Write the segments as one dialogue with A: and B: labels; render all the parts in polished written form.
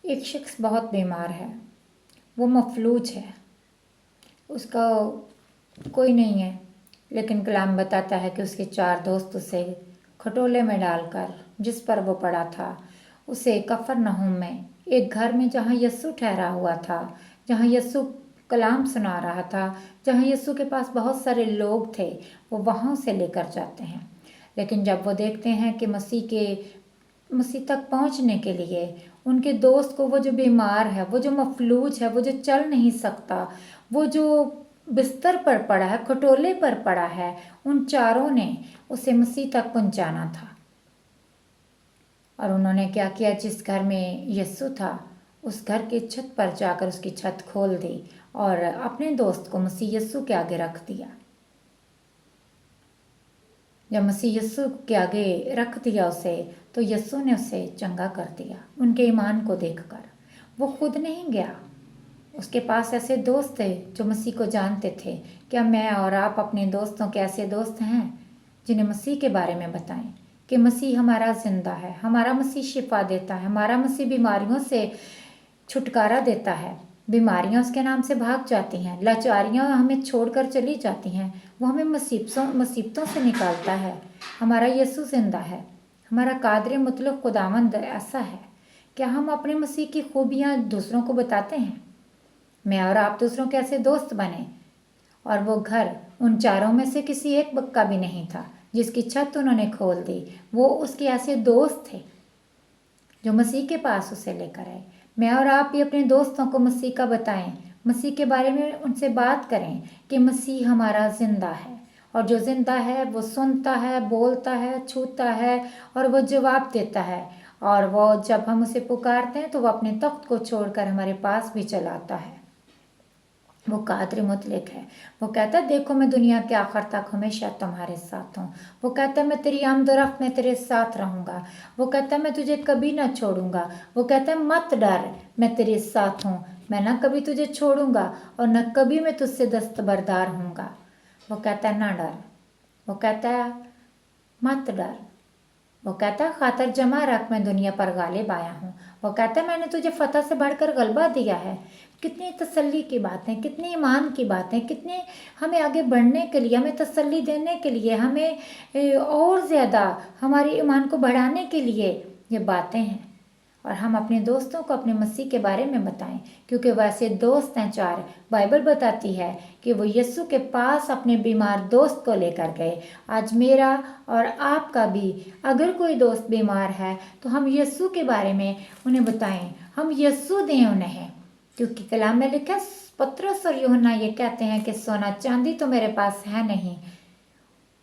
A: ایک شخص بہت بیمار ہے، وہ مفلوج ہے، اس کا کوئی نہیں ہے، لیکن کلام بتاتا ہے کہ اس کے 4 دوست اسے کھٹولے میں ڈال کر جس پر وہ پڑا تھا اسے کفرنہوم میں ایک گھر میں جہاں یسوع ٹھہرا ہوا تھا، جہاں یسوع کلام سنا رہا تھا، جہاں یسوع کے پاس بہت سارے لوگ تھے، وہ وہاں سے لے کر جاتے ہیں۔ لیکن جب وہ دیکھتے ہیں کہ مسیح تک پہنچنے کے لیے ان کے دوست کو، وہ جو بیمار ہے، وہ جو مفلوج ہے، وہ جو چل نہیں سکتا، وہ جو بستر پر پڑا ہے، کھٹولے پر پڑا ہے، ان 4 نے اسے مسیح تک پہنچانا تھا۔ اور انہوں نے کیا کیا؟ جس گھر میں یسوع تھا اس گھر کی چھت پر جا کر اس کی چھت کھول دی اور اپنے دوست کو مسیح یسوع کے آگے رکھ دیا۔ جب مسیح یسوع کے آگے رکھ دیا اسے، تو یسوع نے اسے چنگا کر دیا ان کے ایمان کو دیکھ کر۔ وہ خود نہیں گیا، اس کے پاس ایسے دوست تھے جو مسیح کو جانتے تھے۔ کیا میں اور آپ اپنے دوستوں کے ایسے دوست ہیں جنہیں مسیح کے بارے میں بتائیں کہ مسیح ہمارا زندہ ہے، ہمارا مسیح شفا دیتا ہے، ہمارا مسیح بیماریوں سے چھٹکارا دیتا ہے، بیماریاں اس کے نام سے بھاگ جاتی ہیں، لاچاریاں ہمیں چھوڑ کر چلی جاتی ہیں، وہ ہمیں مصیبتوں سے نکالتا ہے۔ ہمارا یسوع زندہ ہے، ہمارا قادر مطلق خداوند ایسا ہے۔ کیا ہم اپنے مسیح کی خوبیاں دوسروں کو بتاتے ہیں؟ میں اور آپ دوسروں کے ایسے دوست بنیں۔ اور وہ گھر ان 4 میں سے کسی ایک کا بھی نہیں تھا جس کی چھت انہوں نے کھول دی، وہ اس کے ایسے دوست تھے جو مسیح کے پاس اسے لے کر آئے۔ میں اور آپ بھی اپنے دوستوں کو مسیح کا بتائیں، مسیح کے بارے میں ان سے بات کریں کہ مسیح ہمارا زندہ ہے، اور جو زندہ ہے وہ سنتا ہے، بولتا ہے، چھوتا ہے اور وہ جواب دیتا ہے، اور وہ جب ہم اسے پکارتے ہیں تو وہ اپنے تخت کو چھوڑ کر ہمارے پاس بھی چلاتا ہے۔ وہ قادر مطلق ہے۔ وہ کہتا ہے دیکھو میں دنیا کے آخر تک ہمیشہ تمہارے ساتھ ہوں۔ وہ کہتا ہے میں تیری آمد و رفت میں تیرے ساتھ رہوں گا۔ وہ کہتا ہے میں تجھے کبھی نہ چھوڑوں گا۔ وہ کہتا ہے مت ڈر، میں تیرے ساتھ ہوں، میں نہ کبھی تجھے چھوڑوں گا اور نہ کبھی میں تجھ سے دستبردار ہوں گا۔ وہ کہتا ہے نہ ڈر، وہ کہتا ہے مت ڈر، وہ کہتا ہے خاطر جمع رکھ، میں دنیا پر غالب آیا ہوں۔ وہ کہتا ہے میں نے تجھے فتح سے بڑھ کر غلبہ دیا ہے۔ کتنی تسلی کی باتیں، کتنی ایمان کی باتیں، کتنی ہمیں آگے بڑھنے کے لیے، ہمیں تسلی دینے کے لیے، ہمیں اور زیادہ ہمارے ایمان کو بڑھانے کے لیے یہ باتیں ہیں۔ اور ہم اپنے دوستوں کو اپنے مسیح کے بارے میں بتائیں، کیونکہ ویسے دوست ہیں 4۔ بائبل بتاتی ہے کہ وہ یسوع کے پاس اپنے بیمار دوست کو لے کر گئے۔ آج میرا اور آپ کا بھی اگر کوئی دوست بیمار ہے تو ہم یسوع کے بارے میں انہیں بتائیں، ہم یسوع دیں انہیں، کیونکہ کلام میں لکھا ہے، پطرس اور یوحنا یہ کہتے ہیں کہ سونا چاندی تو میرے پاس ہے نہیں۔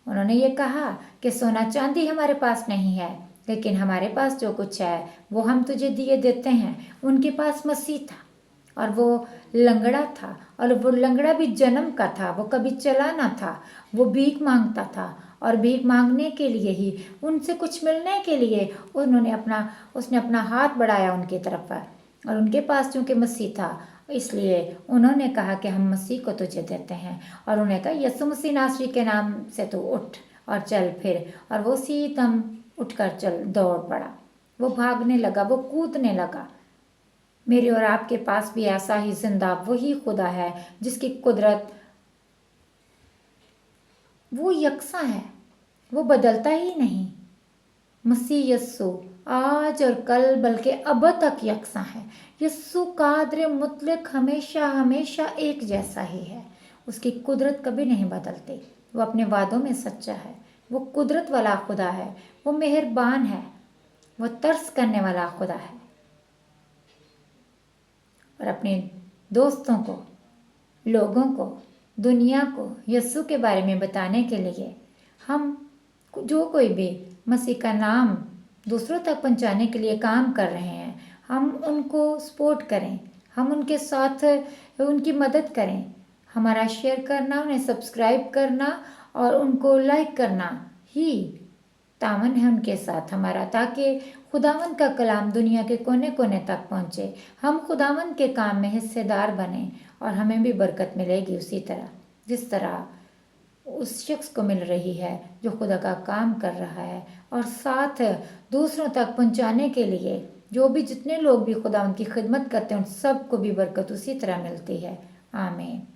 A: انہوں نے یہ کہا کہ سونا چاندی ہمارے پاس نہیں ہے، لیکن ہمارے پاس جو کچھ ہے وہ ہم تجھے دیے دیتے ہیں۔ ان کے پاس مسیح تھا اور وہ لنگڑا تھا، اور وہ لنگڑا بھی جنم کا تھا، وہ کبھی چلا نہ تھا، وہ بھیک مانگتا تھا، اور بھیک مانگنے کے لیے ہی، ان سے کچھ ملنے کے لیے اس نے اپنا ہاتھ بڑھایا ان کی طرف پر، اور ان کے پاس چونکہ مسیح تھا اس لیے انہوں نے کہا کہ ہم مسیح کو تجھے دیتے ہیں، اور انہیں کہا یسوع مسیح ناصری کے نام سے تو اٹھ اور چل پھر، اور وہ اسی دم اٹھ کر دوڑ پڑا، وہ بھاگنے لگا، وہ کودنے لگا۔ میرے اور آپ کے پاس بھی ایسا ہی زندہ وہی خدا ہے جس کی قدرت وہ یکساں ہے، وہ بدلتا ہی نہیں۔ مسیح یسوع آج اور کل بلکہ ابد تک یکساں ہے۔ یسوع قادر مطلق ہمیشہ ہمیشہ ایک جیسا ہی ہے، اس کی قدرت کبھی نہیں بدلتی، وہ اپنے وعدوں میں سچا ہے، وہ قدرت والا خدا ہے، وہ مہربان ہے، وہ ترس کرنے والا خدا ہے۔ اور اپنے دوستوں کو، لوگوں کو، دنیا کو یسوع کے بارے میں بتانے کے لیے ہم جو کوئی بھی مسیح کا نام دوسروں تک پہنچانے کے لیے کام کر رہے ہیں، ہم ان کو سپورٹ کریں، ہم ان کے ساتھ ان کی مدد کریں۔ ہمارا شیئر کرنا، انہیں سبسکرائب کرنا اور ان کو لائک کرنا ہی تعاون ہے ان کے ساتھ ہمارا، تاکہ خداوند کا کلام دنیا کے کونے کونے تک پہنچے، ہم خداوند کے کام میں حصے دار بنیں، اور ہمیں بھی برکت ملے گی اسی طرح جس طرح اس شخص کو مل رہی ہے جو خدا کا کام کر رہا ہے، اور ساتھ دوسروں تک پہنچانے کے لیے جو بھی جتنے لوگ بھی خدا ان کی خدمت کرتے ہیں ان سب کو بھی برکت اسی طرح ملتی ہے. آمین.